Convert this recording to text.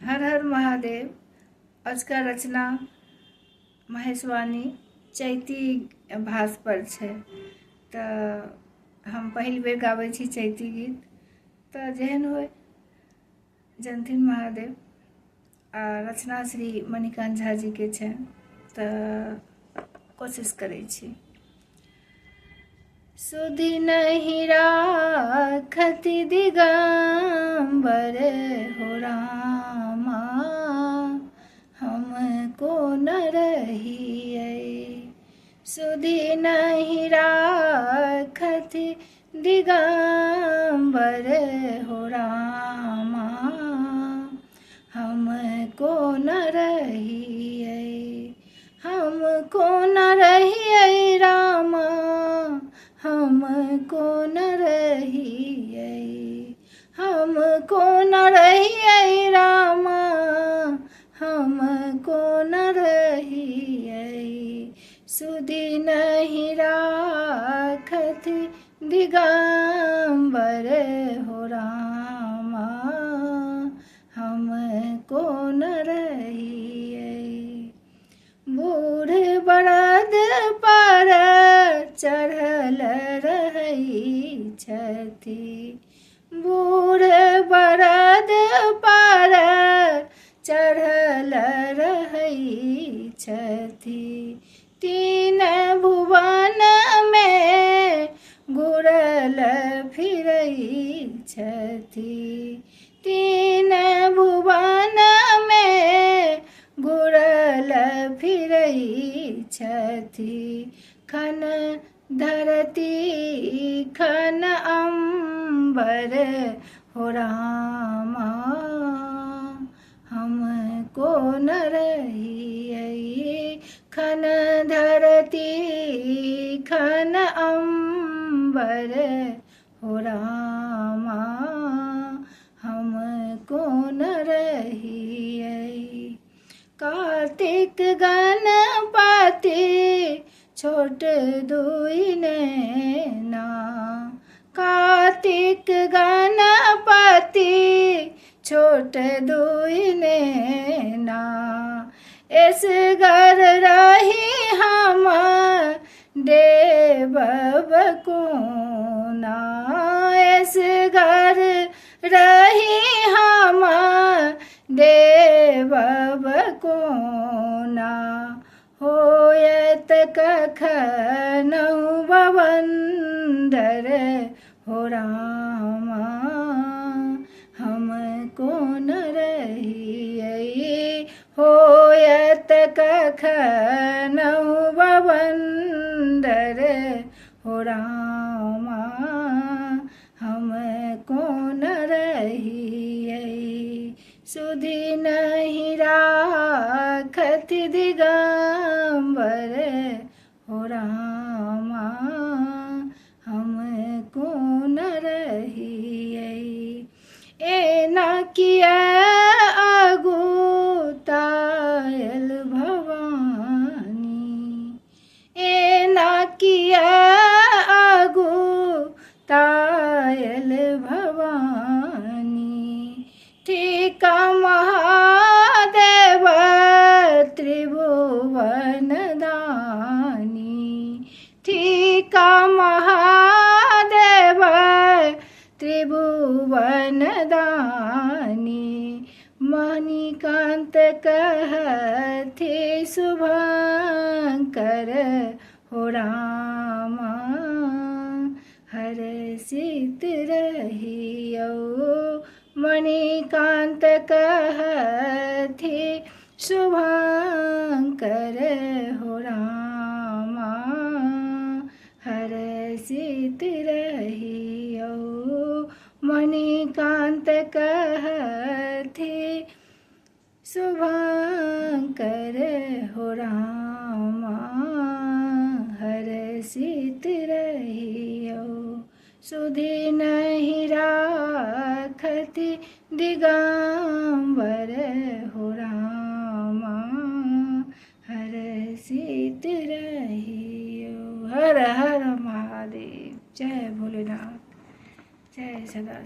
हर हर महादेव। आज का रचना महेशवाणी चैती भाष पर छै। तऽ हम पहिल बेर गाबै छी चैती गीत, तऽ जेहन होय जनथिन महादेव। आ रचना श्री मणिकांत झा जी के छै, तऽ कोशिश करै छी। सुधि नहीं राखति दिगंबर हो रामा, हमको न रहियै। सुधि नहीं राखति दिगंबर हो रामा, हमको न रहियै। हमको न रहियै रामा, हमको न रहियै। हमको न रहियै रामा, हमको न रहियै। सुधि नहीं राखति दिगंबर हो रामा, हमको न रहियै। बूढ़ बरद पर चढ़ल रहै छथि, बूढ़ बरद पर चढ़ल रहै छथि। तीन भुवन में घुरल फिरै छथि, तीन भुवन में घुरल फिरै छथि। खन धरती खन अम्बर हो रामा, हमको न रहियै। खन धरती खन अम्बर हो रामा, हमको न रहियै। कार्तिक गणपति छोट दुई नैना, कार्तिक गणपति छोट दुई नैना। एसगर रही हम देवब कोना, एसगर रही हम देवब कोना। होयत कखनहु बवंदर हो रामा, हमको न रहियै। होयत कखनहु बवंदर हो रामा, हमको न रहियै। सुधि नहीं राखति दिगंबर हो रामा, हमको न रहियै। एना किया अगुतायल भवानी, एना किया अगुतायल भवानी। ठीका महादेव त्रिभुवन दानी, ठीका महादेव त्रिभुवन दानी। मणिकांत कहथि शुभंकर हो रामा, हर्षित रहियौ। मणिकांत कहथि शुभंकर हो रामा, हर्षित रहियौ। मणिकांत कहथि शुभंकर हो रामा, हर्षित रहियौ। सुधि नहीं राखति दिगंबर हो रामा, हर्षित रहियौ। हर हर महादेव। जय भोलेनाथ, जय सदा।